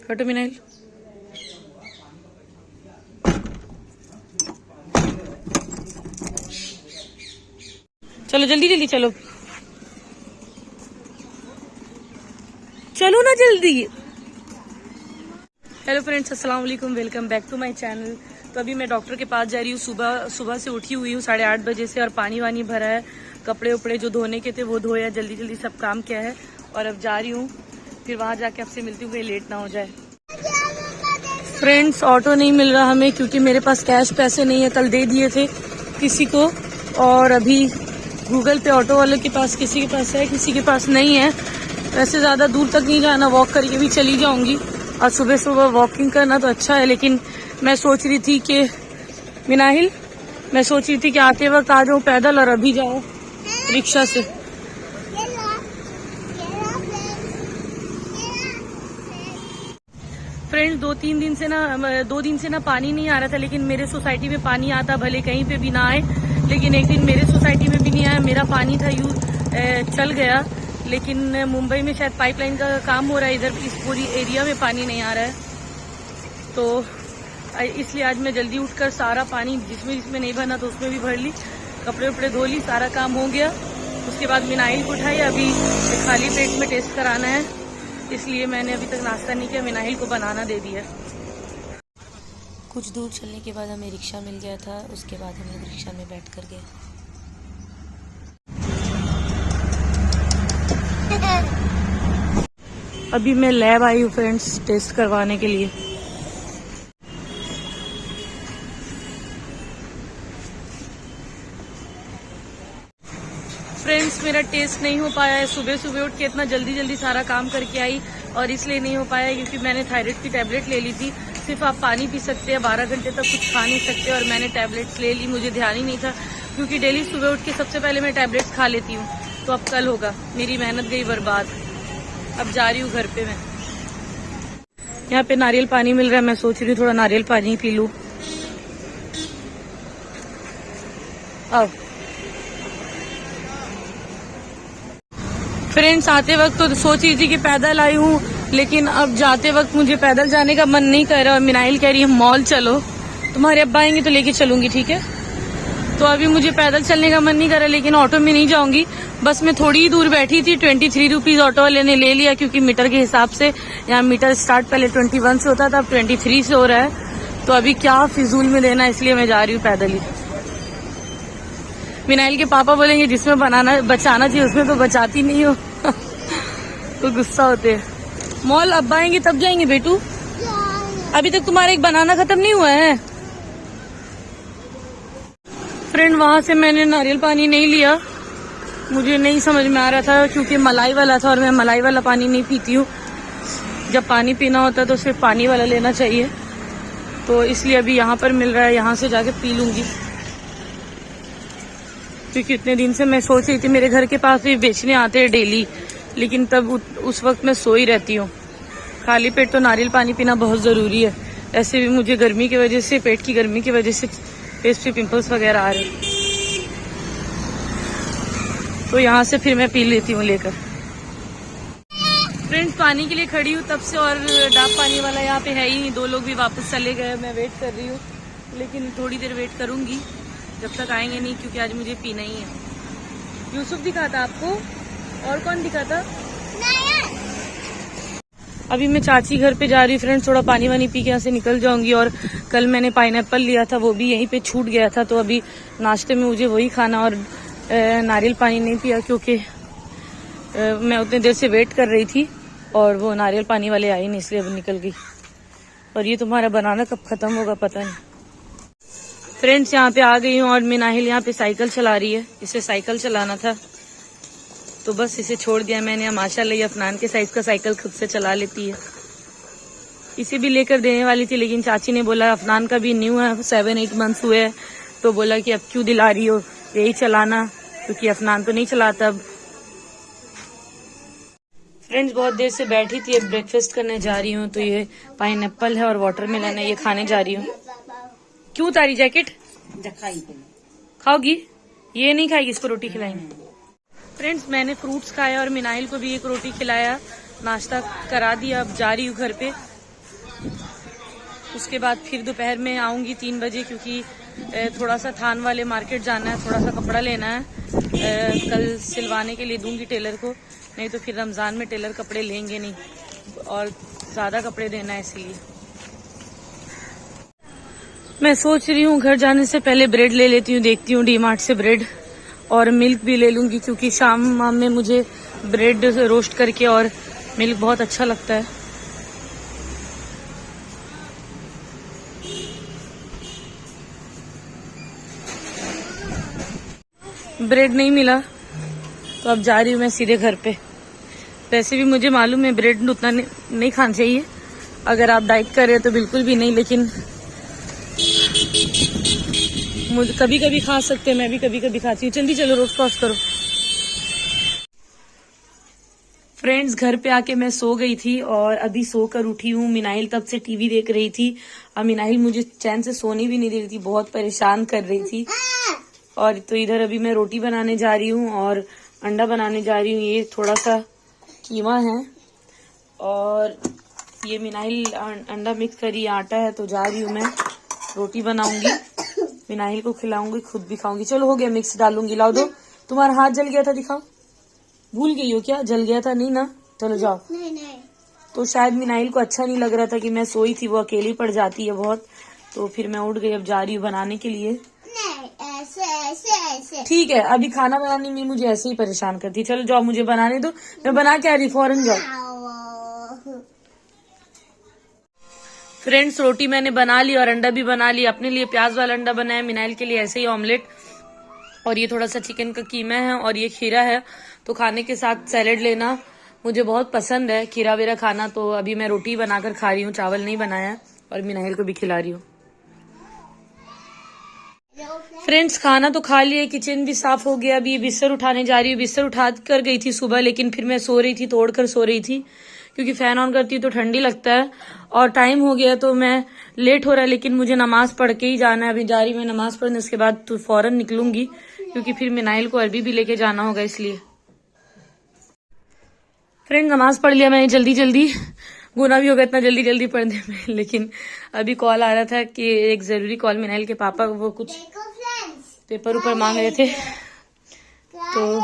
कटो मिनाइल। चलो जल्दी जल्दी चलो, चलो ना जल्दी। हेलो फ्रेंड्स, अस्सलाम वालेकुम, welcome back to my channel. तो अभी मैं डॉक्टर के पास जा रही हूँ। सुबह से उठी हुई हूँ 8:30 बजे से, और पानी वानी भरा है, कपड़े उपड़े जो धोने के थे वो धोया, जल्दी जल्दी सब काम किया है, और अब जा रही हूँ। फिर वहां जाके आपसे मिलती हूँ, कहीं लेट ना हो जाए। फ्रेंड्स, ऑटो नहीं मिल रहा हमें क्योंकि मेरे पास कैश पैसे नहीं है, कल दे दिए थे किसी को, और अभी गूगल पे ऑटो वाले के पास किसी के पास है, किसी के पास नहीं है। वैसे ज्यादा दूर तक नहीं जाना, वॉक करके भी चली जाऊंगी, और सुबह सुबह वॉकिंग करना तो अच्छा है, लेकिन मैं सोच रही थी कि मिनाहिल, मैं सोच रही थी कि आते वक्त आ जाऊं पैदल और अभी जाऊं रिक्शा से। फ्रेंड्स, 2 दिन से ना पानी नहीं आ रहा था, लेकिन मेरे सोसाइटी में पानी आता, भले कहीं पे भी ना आए, लेकिन एक दिन मेरे सोसाइटी में भी नहीं आया। मेरा पानी था चल गया, लेकिन मुंबई में शायद पाइपलाइन का काम हो रहा है, इधर इस पूरी एरिया में पानी नहीं आ रहा है। तो इसलिए आज मैं जल्दी उठकर सारा पानी जिसमें नहीं भरना तो उसमें भी भर ली, कपड़े उपड़े धो ली, सारा काम हो गया। उसके बाद मिनाइल को उठाई, अभी खाली पेट में टेस्ट कराना है, इसलिए मैंने अभी तक नाश्ता नहीं किया, मिनाइल को बनाना दे दिया। कुछ दूर चलने के बाद हमें रिक्शा मिल गया था, उसके बाद हम लोग रिक्शा में बैठ कर गए। अभी मैं लैब आई हूँ फ्रेंड्स, टेस्ट करवाने के लिए। फ्रेंड्स, मेरा टेस्ट नहीं हो पाया है। सुबह सुबह उठ के इतना जल्दी जल्दी सारा काम करके आई, और इसलिए नहीं हो पाया क्योंकि मैंने थायराइड की टैबलेट ले ली थी। सिर्फ आप पानी पी सकते हैं, 12 घंटे तक कुछ खा नहीं सकते, और मैंने टैबलेट्स ले ली, मुझे ध्यान ही नहीं था, क्योंकि डेली सुबह उठ के सबसे पहले मैं टैबलेट्स खा लेती हूँ। तो अब कल होगा, मेरी मेहनत गई बर्बाद। अब जा रही हूँ घर पे मैं। यहाँ पे नारियल पानी मिल रहा है, मैं सोच रही हूँ थोड़ा नारियल पानी पी लूँ। अब फ्रेंड्स, आते वक्त तो सोच रही थी कि पैदल आई हूँ, लेकिन अब जाते वक्त मुझे पैदल जाने का मन नहीं कर रहा, और मिनाइल कह रही है मॉल चलो, तुम्हारे अब्बा आएंगे तो लेके चलूंगी, ठीक है। तो अभी मुझे पैदल चलने का मन नहीं कर रहा, लेकिन ऑटो में नहीं जाऊंगी। बस मैं थोड़ी ही दूर बैठी थी, 23 रुपीज ऑटो वाले ने ले लिया, क्योंकि मीटर के हिसाब से यहाँ मीटर स्टार्ट पहले 21 से होता था, अब 23 से हो रहा है। तो अभी क्या फिजूल में देना, इसलिए मैं जा रही हूँ पैदल ही। मिनाइल के पापा बोलेंगे जिसमें बचाना चाहिए उसमें तो बचाती नहीं हो तो गुस्सा होते हैं। मॉल अब आएंगे तब जाएंगे बेटू, अभी तक तुम्हारा एक बनाना खत्म नहीं हुआ है। फ्रेंड, वहां से मैंने नारियल पानी नहीं लिया, मुझे नहीं समझ में आ रहा था, क्योंकि मलाई वाला था, और मैं मलाई वाला पानी नहीं पीती हूँ। जब पानी पीना होता है तो सिर्फ पानी वाला लेना चाहिए, तो इसलिए अभी यहाँ पर मिल रहा है, यहाँ से जाके पी लूंगी। क्योंकि इतने दिन से मैं सोच रही थी, मेरे घर के पास भी बेचने आते हैं डेली, लेकिन तब उस वक्त मैं सो ही रहती हूँ। खाली पेट तो नारियल पानी पीना बहुत ज़रूरी है। ऐसे भी मुझे गर्मी की वजह से, पेट की गर्मी की वजह से फेस पे पिंपल्स वगैरह आ रहे, तो यहाँ से फिर मैं पी लेती हूँ लेकर। फ्रेंड्स, पानी के लिए खड़ी हूँ तब से, और डाब पानी वाला यहाँ पे है ही नहीं, 2 लोग भी वापस चले गए। मैं वेट कर रही हूँ, लेकिन थोड़ी देर वेट करूंगी जब तक आएंगे नहीं, क्योंकि आज मुझे पीना ही है। यूसुफ दिखा था आपको, और कौन दिखा था? अभी मैं चाची घर पे जा रही हूँ फ्रेंड्स, थोड़ा पानी वानी पी के यहाँ से निकल जाऊंगी। और कल मैंने पाइनएप्पल लिया था, वो भी यहीं पे छूट गया था, तो अभी नाश्ते में मुझे वही खाना, और नारियल पानी नहीं पिया क्योंकि मैं उतने देर से वेट कर रही थी, और वो नारियल पानी वाले आए नहीं, इसलिए अब निकल गई। और ये तुम्हारा बनाना कब खत्म होगा पता नहीं। फ्रेंड्स, यहाँ पे आ गई हूँ, और मिनाहिल यहाँ पे साइकिल चला रही है, इसे साइकिल चलाना था, तो बस इसे छोड़ दिया मैंने। माशाल्लाह ये अफनान के साइज का साइकिल खुद से चला लेती है। इसे भी लेकर देने वाली थी, लेकिन चाची ने बोला अफनान का भी न्यू है, 7-8 मंथ्स हुए हैं, तो बोला कि अब क्यों दिला रही हो, यही चलाना, क्योंकि अफनान तो नहीं चलाता अब। फ्रेंड्स, बहुत देर से बैठी थी, अब ब्रेकफास्ट करने जा रही हूँ। तो ये पाइनएप्पल है और वाटरमेलन है, ये खाने जा रही हूँ। क्यों उतारी जैकेट? खाओगी? ये नहीं खाएगी, इसको रोटी खिलाएंगे। फ्रेंड्स, मैंने फ्रूट्स खाया और मिनाइल को भी एक रोटी खिलाया, नाश्ता करा दिया। अब जा रही हूँ घर पे, उसके बाद फिर दोपहर में आऊंगी 3 बजे, क्योंकि थोड़ा सा थान वाले मार्केट जाना है, थोड़ा सा कपड़ा लेना है। कल सिलवाने के लिए दूंगी टेलर को, नहीं तो फिर रमज़ान में टेलर कपड़े लेंगे नहीं और ज़्यादा कपड़े देना है, इसलिए मैं सोच रही हूँ घर जाने से पहले ब्रेड ले लेती हूँ, देखती हूँ डीमार्ट से ब्रेड, और मिल्क भी ले लूंगी, क्योंकि शाम में मुझे ब्रेड रोस्ट करके और मिल्क बहुत अच्छा लगता है। ब्रेड नहीं मिला तो अब जा रही हूँ मैं सीधे घर पे। वैसे भी मुझे मालूम है ब्रेड उतना नहीं खाना चाहिए, अगर आप डाइट कर रहे हो तो बिल्कुल भी नहीं, लेकिन मुझे कभी कभी खा सकते हैं, मैं भी कभी कभी खाती हूँ। जल्दी चलो, रोज क्रॉस करो। फ्रेंड्स, घर पे आके मैं सो गई थी और अभी सोकर उठी हूँ। मिनाइल तब से टीवी देख रही थी और मिनाइल मुझे चैन से सोने भी नहीं दे रही थी, बहुत परेशान कर रही थी। और तो इधर अभी मैं रोटी बनाने जा रही हूँ और अंडा बनाने जा रही हूँ। ये थोड़ा सा कीमा है और ये मिनाइल अंडा मिक्स करी आटा है, तो जा रही हूँ मैं रोटी बनाऊंगी, मिनाइल को खिलाऊंगी, खुद भी खाऊंगी। चलो हो गया, मिक्स डालूंगी। लाओ दो। तुम्हारा हाथ जल गया था, दिखाओ। भूल गई हो क्या? जल गया था नहीं ना? चलो जाओ। नहीं। तो शायद मिनाइल को अच्छा नहीं लग रहा था कि मैं सोई थी, वो अकेली पड़ जाती है बहुत, तो फिर मैं उठ गई। अब जा रही हूँ बनाने के लिए। ऐसे ठीक है, अभी खाना बनाने में मुझे ऐसे ही परेशान करती। चलो जाओ, मुझे बनाने दो, मैं बना के आ रही, फौरन जाओ। फ्रेंड्स, रोटी मैंने बना ली और अंडा भी बना लिया। अपने लिए प्याज वाला अंडा बनाया, मिनाइल के लिए ऐसे ही ऑमलेट, और ये थोड़ा सा चिकन का कीमा है और ये खीरा है। तो खाने के साथ सैलेड लेना मुझे बहुत पसंद है, खीरा वेरा खाना। तो अभी मैं रोटी बनाकर खा रही हूँ, चावल नहीं बनाया, और मिनाइल को भी खिला रही हूँ। फ्रेंड्स, खाना तो खा लिया, किचन भी साफ हो गया। अभी ये बिस्तर उठाने जा रही हूँ। बिस्तर उठा कर गई थी सुबह, लेकिन फिर मैं सो रही थी, तोड़कर सो रही थी, क्योंकि फैन ऑन करती तो ठंडी लगता है। और टाइम हो गया तो मैं लेट हो रहा है, लेकिन मुझे नमाज पढ़ के ही जाना है। अभी जा रही मैं नमाज पढ़ने, उसके बाद तो फौरन निकलूंगी, क्योंकि फिर मिनाइल को अरबी भी लेके जाना होगा, इसलिए। फ्रेंड, नमाज पढ़ लिया मैंने जल्दी जल्दी, गुनाह भी होगा इतना जल्दी जल्दी पढ़ने में, लेकिन अभी कॉल आ रहा था कि एक जरूरी कॉल, मिनाइल के पापा वो कुछ पेपर ऊपर मांग रहे थे, तो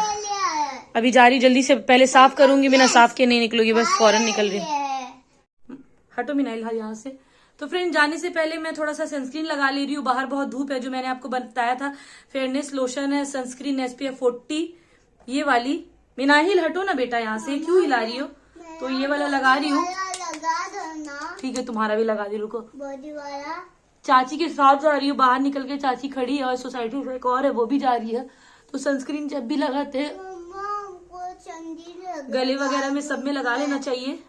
अभी जा रही जल्दी से। पहले साफ करूंगी, बिना साफ के नहीं निकलूंगी, बस फौरन निकल रही। हटो मिनाइल यहाँ से। तो फ्रेंड, जाने से पहले मैं थोड़ा सा सनस्क्रीन लगा ले रही हूँ। बाहर बहुत धूप है, जो मैंने आपको बताया था, फेयरनेस लोशन है, सनस्क्रीन SPF 40, ये वाली। मिनाइल हटो ना बेटा यहाँ से, क्यों हिला रही हो? तो ये वाला लगा रही हूँ। ठीक है, तुम्हारा भी लगा दी, रुको। बॉडी वाला चाची के साथ जा रही हूँ, बाहर निकल के चाची खड़ी है और सोसाइटी से एक और है, वो भी जा रही है। तो सनस्क्रीन जब भी लगाते हैं गले वगैरह में, सब में लगा लेना चाहिए।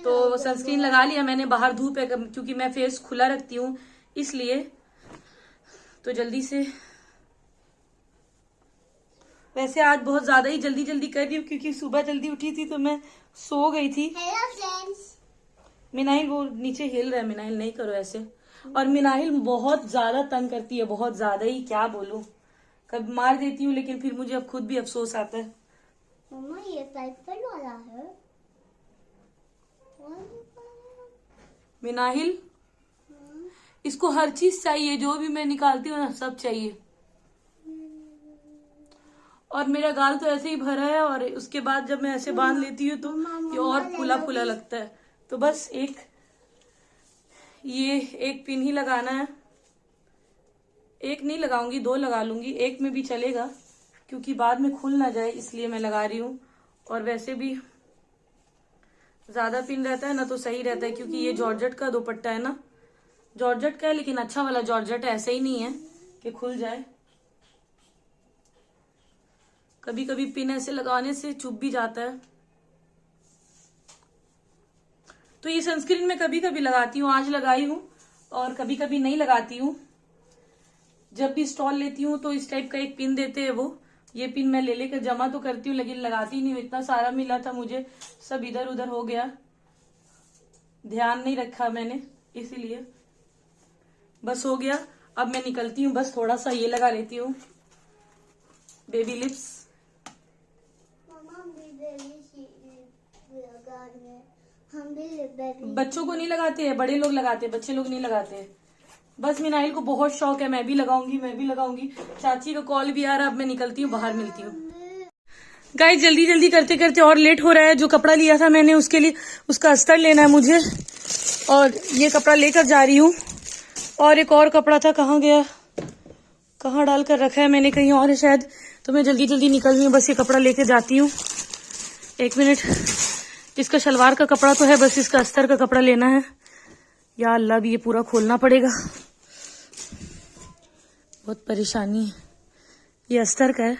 तो सनस्क्रीन लगा लिया मैंने, बाहर धूप है, क्योंकि मैं फेस खुला रखती हूँ इसलिए। तो जल्दी से, वैसे आज बहुत ज्यादा ही जल्दी जल्दी कर रही हूँ, क्योंकि सुबह जल्दी उठी थी तो मैं सो गई थी। मिनाइल वो नीचे हिल रहा है, मिनाइल नहीं करो ऐसे। और मिनाइल बहुत ज्यादा तंग करती है, बहुत ज्यादा ही, क्या बोलूं। कभी मार देती हूँ, लेकिन फिर मुझे अब खुद भी अफसोस आता है। मम्मा, ये पाइपल वाला है। मिनाइल, इसको हर चीज चाहिए, जो भी मैं निकालती हूँ ना, सब चाहिए। और मेरा गाल तो ऐसे ही भरा है, और उसके बाद जब मैं ऐसे बांध लेती हूँ तो ये और फूला फूला लगता है। तो बस ये एक पिन ही लगाना है। एक नहीं लगाऊंगी, 2 लगा लूंगी, एक में भी चलेगा, क्योंकि बाद में खुल ना जाए, इसलिए मैं लगा रही हूँ। और वैसे भी ज्यादा पिन रहता है ना तो सही रहता है, क्योंकि ये जॉर्जेट का दुपट्टा है ना, जॉर्जेट का है, लेकिन अच्छा वाला जॉर्जेट है, ऐसे ही नहीं है कि खुल जाए। कभी कभी पिन ऐसे लगाने से चुभ भी जाता है। तो ये सनस्क्रीन मैं कभी कभी लगाती हूँ, आज लगाई हूँ, और कभी कभी नहीं लगाती हूँ। जब भी स्टॉल लेती हूँ तो इस टाइप का एक पिन देते हैं, वो ये पिन मैं ले लेकर जमा तो करती हूँ, लेकिन लगाती नहीं हूँ। इतना सारा मिला था मुझे, सब इधर उधर हो गया, ध्यान नहीं रखा मैंने, इसीलिए। बस हो गया, अब मैं निकलती हूँ। बस थोड़ा सा ये लगा लेती हूँ, बेबी लिप्स। बच्चों को नहीं लगाते हैं, बड़े लोग लगाते हैं, बच्चे लोग नहीं लगाते हैं। बस मिनाइल को बहुत शौक है, मैं भी लगाऊंगी। चाची का कॉल भी आ रहा है, अब मैं निकलती हूँ, बाहर मिलती हूँ। गाइस जल्दी जल्दी करते करते और लेट हो रहा है। जो कपड़ा लिया था मैंने उसके लिए, उसका अस्तर लेना है मुझे, और ये कपड़ा लेकर जा रही हूँ। और एक और कपड़ा था, कहाँ गया, कहाँ डाल कर रखा है मैंने, कहीं और है शायद। तो मैं जल्दी जल्दी निकल रही हूँ, बस ये कपड़ा लेके जाती हूँ। 1 मिनट, इसका शलवार का कपड़ा तो है, बस इसका अस्तर का कपड़ा लेना है। या अल्लाह, भी ये पूरा खोलना पड़ेगा, बहुत परेशानी है। ये अस्तर का है,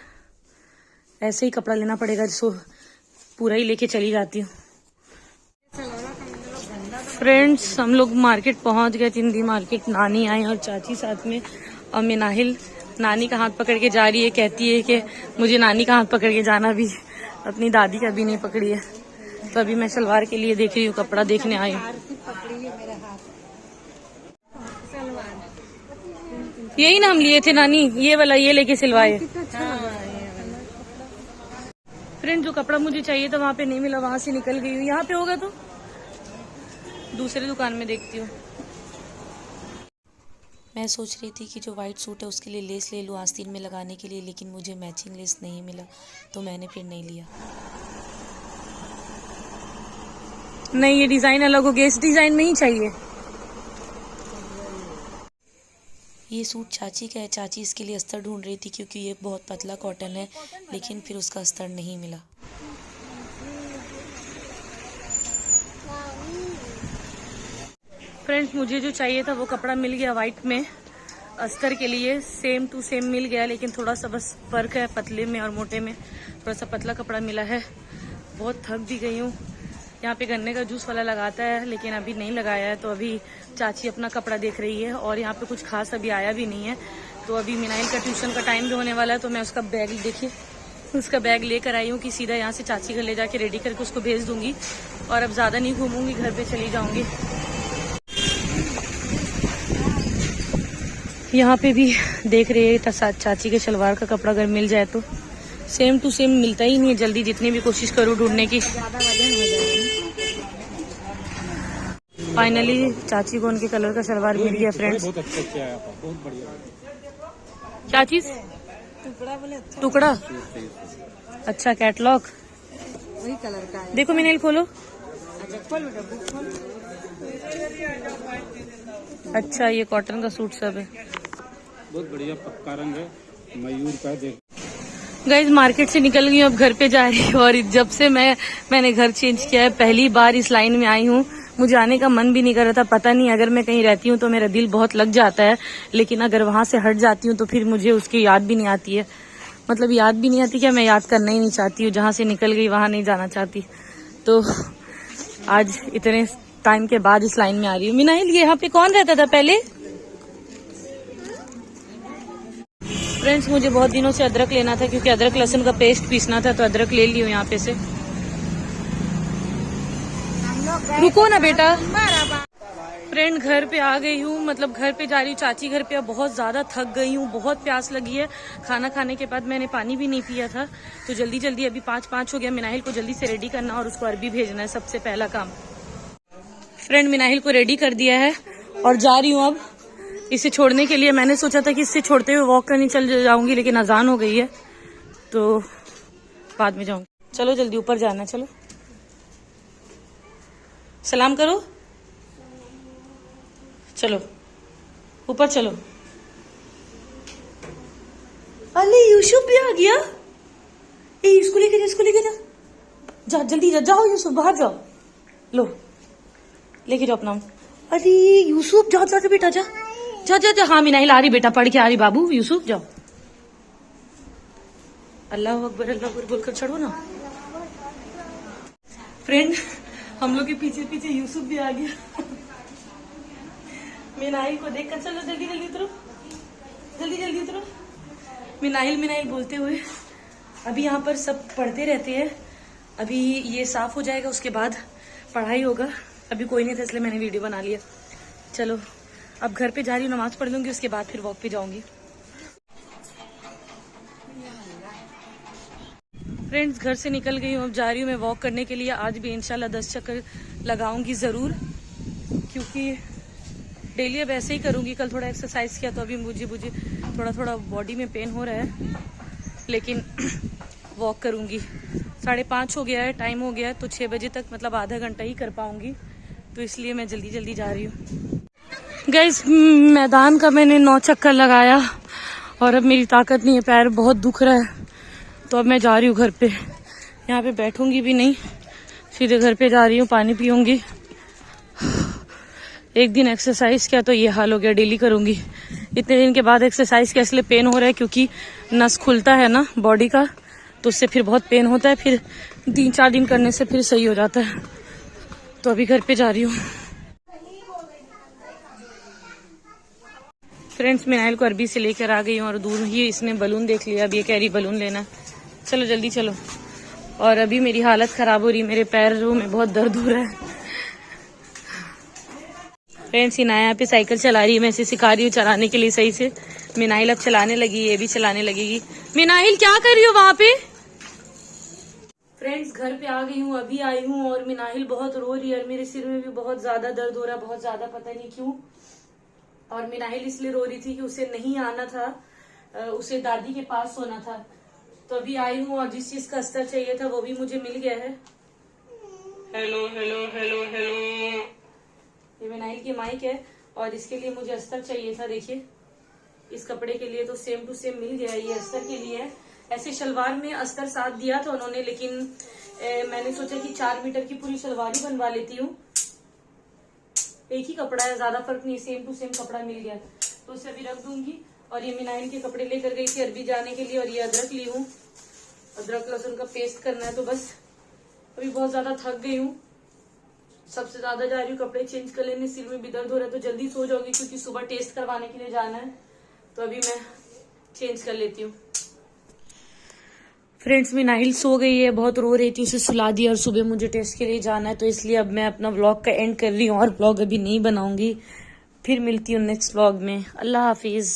ऐसे ही कपड़ा लेना पड़ेगा, जिसको पूरा ही लेके चली जाती हूँ। फ्रेंड्स हम लोग मार्केट पहुंच गए, तिंदी मार्केट। नानी आई और चाची साथ में, और मिनाहिल नानी का हाथ पकड़ के जा रही है, कहती है कि मुझे नानी का हाथ पकड़ के जाना भी, अपनी दादी का भी नहीं पकड़ी है। तो अभी मैं सलवार के लिए देख रही हूँ, कपड़ा देखने आई हूँ। यही ना हम लिए थे नानी, ये वाला, ये लेके सिलवाए। फ्रेंड जो कपड़ा मुझे चाहिए था वहाँ पे नहीं मिला, वहां से निकल गई हूँ। यहाँ पे होगा तो दूसरे दुकान में देखती हूँ। मैं सोच रही थी कि जो वाइट सूट है उसके लिए लेस ले लूँ आस्तीन में लगाने के लिए, लेकिन मुझे मैचिंग लेस नहीं मिला, तो मैंने फिर नहीं लिया। नहीं, ये डिजाइन अलग हो गया, इस डिजाइन में ही चाहिए। ये सूट चाची का है, चाची इसके लिए अस्तर ढूंढ रही थी क्योंकि ये बहुत पतला कॉटन है, लेकिन फिर उसका अस्तर नहीं मिला। फ्रेंड्स मुझे जो चाहिए था वो कपड़ा मिल गया वाइट में, अस्तर के लिए सेम टू सेम मिल गया, लेकिन थोड़ा सा बस फर्क है, पतले में और मोटे में थोड़ा सा पतला कपड़ा मिला है। बहुत थक भी गई हूँ। यहाँ पे गन्ने का जूस वाला लगाता है, लेकिन अभी नहीं लगाया है, तो अभी चाची अपना कपड़ा देख रही है। और यहाँ पे कुछ खास अभी आया भी नहीं है। तो अभी मिनाइल का ट्यूशन का टाइम भी होने वाला है, तो मैं उसका बैग, देखिए उसका बैग लेकर आई हूँ कि सीधा यहाँ से चाची घर ले जाके रेडी करके उसको भेज दूंगी। और अब ज्यादा नहीं घूमूंगी, घर पे चली जाऊंगी। यहाँ पे भी देख रही है चाची के शलवार का कपड़ा अगर मिल जाए तो। सेम टू सेम मिलता ही नहीं है जल्दी, जितनी भी कोशिश करूँ ढूंढने की। फाइनली चाची को उनके कलर का शलवार मिल गया फ्रेंड्स। बहुत अच्छा है, बहुत बढ़िया। क्या चीज? टुकड़ा। अच्छा, कैटलॉग वही कलर का है। देखो मिनाइल खोलो। अच्छा खोल बेटा, बुक खोल। अच्छा ये कॉटन का सूट सब है, बहुत बढ़िया पक्का रंग है, मयूर का। देख गाइज मार्केट से निकल गई हूँ, अब घर पे जा रही हूँ। और जब से मैंने घर चेंज किया है, पहली बार इस लाइन में आई हूँ। मुझे आने का मन भी नहीं कर रहा था, पता नहीं अगर मैं कहीं रहती हूँ तो मेरा दिल बहुत लग जाता है, लेकिन अगर वहां से हट जाती हूँ तो फिर मुझे उसकी याद भी नहीं आती है। मतलब याद भी नहीं आती, क्या मैं याद करना ही नहीं चाहती हूँ, जहां से निकल गई वहां नहीं जाना चाहती। तो आज इतने टाइम के बाद इस लाइन में आ रही हूँ। मिनाइल ये यहाँ पे कौन रहता था पहले? फ्रेंड्स मुझे बहुत दिनों से अदरक लेना था, क्योंकि अदरक लहसुन का पेस्ट पीसना था, तो अदरक ले ली हूँ यहाँ पे से। रुको ना बेटा। फ्रेंड घर पे आ गई हूँ, मतलब घर पे जा रही हूँ, चाची घर पे। अब बहुत ज्यादा थक गई हूँ, बहुत प्यास लगी है। खाना खाने के बाद मैंने पानी भी नहीं पिया था, तो जल्दी जल्दी अभी 5:05 हो गया। मिनाहिल को जल्दी से रेडी करना और उसको अरबी भेजना है, सबसे पहला काम। फ्रेंड मिनाहिल को रेडी कर दिया है और जा रही हूँ अब इसे छोड़ने के लिए। मैंने सोचा था कि इससे छोड़ते हुए वॉक करने चल जाऊंगी, लेकिन अजान हो गई है तो बाद में जाऊंगी। चलो जल्दी ऊपर जाना, चलो सलाम करो, चलो ऊपर चलो। अरे यूसुफ भी आ गया। इसको लेके जा, इसको लेके जा, जा जल्दी जा, जाओ यूसुफ बाहर जाओ, लो लेके जाओ अपना। अरे यूसुफ जाओ जा बेटा, जा जा जा, जा। हाँ मिनाहिल आ रही बेटा, पढ़ के आ रही बाबू। यूसुफ जाओ। अल्लाह अकबर बोलकर चढ़ो ना। फ्रेंड हम लोग के पीछे पीछे यूसुफ भी आ गया। मिनाहिल को देखकर चलो जल्दी जल्दी उतरो, जल्दी जल्दी उतरो। मिनाहिल बोलते हुए। अभी यहाँ पर सब पढ़ते रहते हैं, अभी ये साफ हो जाएगा उसके बाद पढ़ाई होगा। अभी कोई नहीं था इसलिए मैंने वीडियो बना लिया। चलो अब घर पे जा रही हूँ, नमाज पढ़ लूंगी, उसके बाद फिर वॉक पे जाऊंगी। फ्रेंड्स घर से निकल गई हूँ, अब जा रही हूँ मैं वॉक करने के लिए। आज भी इंशाल्लाह 10 चक्कर लगाऊंगी ज़रूर, क्योंकि डेली अब ऐसे ही करूँगी। कल थोड़ा एक्सरसाइज किया तो अभी मुझे थोड़ा बॉडी में पेन हो रहा है, लेकिन वॉक करूँगी। 5:30 हो गया है, टाइम हो गया है, तो 6 बजे तक मतलब आधा घंटा ही कर पाऊँगी, तो इसलिए मैं जल्दी जा रही हूँ। गाइस मैदान का मैंने 9 चक्कर लगाया और अब मेरी ताकत नहीं है, पैर बहुत दुख रहा है, तो अब मैं जा रही हूँ घर पे। यहाँ पे बैठूंगी भी नहीं, सीधे घर पे जा रही हूँ, पानी पीऊंगी। एक दिन एक्सरसाइज किया तो ये हाल हो गया, डेली करूंगी। इतने दिन के बाद एक्सरसाइज किया इसलिए पेन हो रहा है, क्योंकि नस खुलता है ना बॉडी का, तो उससे फिर बहुत पेन होता है। फिर 3-4 दिन करने से फिर सही हो जाता है। तो अभी घर पे जा रही हूँ। फ्रेंड्स मिनाइल को अरबी से लेकर आ गई हूँ और दूर ही इसने बलून देख लिया। अब ये कह रही बलून लेना, चलो जल्दी चलो। और अभी मेरी हालत खराब हो रही, मेरे पैरों में बहुत दर्द हो रहा है। फ्रेंड्स इनाया यहाँ पे साइकिल चला रही है, मैं इसे सिखा रही हूँ चलाने के लिए सही से। मिनाइल अब चलाने लगी, ये भी चलाने लगेगी। मिनाइल क्या कर रही हो वहाँ पे? फ्रेंड्स घर पे आ गई हूँ, अभी आई हूँ, और मिनाइल बहुत रो रही है और मेरे सिर में भी बहुत ज्यादा दर्द हो रहा है, बहुत ज्यादा, पता नहीं क्यों। और मिनाइल इसलिए रो रही थी कि उसे नहीं आना था, उसे दादी के पास सोना था। तो अभी आई हूँ और जिस चीज का अस्तर चाहिए था वो भी मुझे मिल गया है। हेलो हेलो हेलो हेलो, ये मिनाइल की माइक है और इसके लिए मुझे अस्तर चाहिए था। देखिए इस कपड़े के लिए तो सेम टू सेम मिल गया, ये अस्तर के लिए है। ऐसे शलवार में अस्तर साथ दिया था उन्होंने, लेकिन मैंने सोचा कि 4 मीटर की पूरी शलवार ही बनवा लेती हूँ। एक ही कपड़ा है, ज्यादा फर्क नहीं, सेम टू सेम कपड़ा मिल गया, तो उसे अभी रख दूंगी। और ये मिनाइल के कपड़े लेकर गई थी अरबी जाने के लिए, और ये अदरक ली हूँ, अदरक लहसुन का पेस्ट करना है। तो बस अभी बहुत ज्यादा थक गई हूँ, सबसे ज्यादा जा रही हूँ कपड़े चेंज कर लेने, सिर में भी दर्द हो रहा है, तो जल्दी सो जाऊंगी क्योंकि सुबह टेस्ट करवाने के लिए जाना है। तो अभी मैं चेंज कर लेती हूँ। फ्रेंड्स मिनाइल सो गई है, बहुत रो रही थी, उसे सुला दिया और सुबह मुझे टेस्ट के लिए जाना है, तो इसलिए अब मैं अपना व्लॉग का एंड कर रही हूँ और व्लॉग अभी नहीं बनाऊंगी। फिर मिलती हूँ नेक्स्ट व्लॉग में। अल्लाह हाफिज।